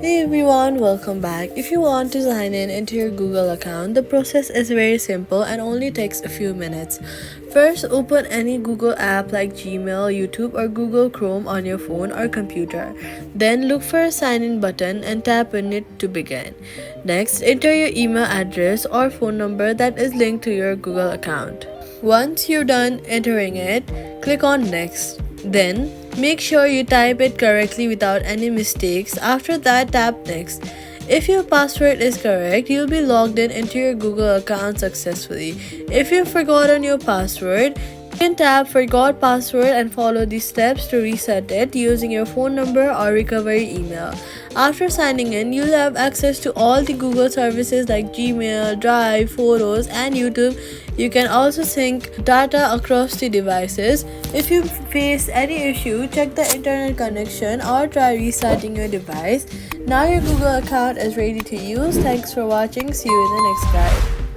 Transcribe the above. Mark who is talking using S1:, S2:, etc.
S1: Hey everyone, welcome back. If you want to sign in into your Google account, the process is very simple and only takes a few minutes. First, open any Google app like Gmail, YouTube, or Google Chrome on your phone or computer. Then look for a sign in button and tap on it to begin. Next, enter your email address or phone number that is linked to your Google account. Once you're done entering it, click on Next. Then, make sure you type it correctly without any mistakes. After that, tap Next. If your password is correct, you'll be logged in into your Google account successfully. If you've forgotten your password, you can tap Forgot Password and follow these steps to reset it using your phone number or recovery email. After signing in, you'll have access to all the Google services like Gmail, Drive, Photos, and YouTube. You can also sync data across the devices. If you face any issue, check the internet connection or try restarting your device. Now your Google account is ready to use. Thanks for watching. See you in the next guide.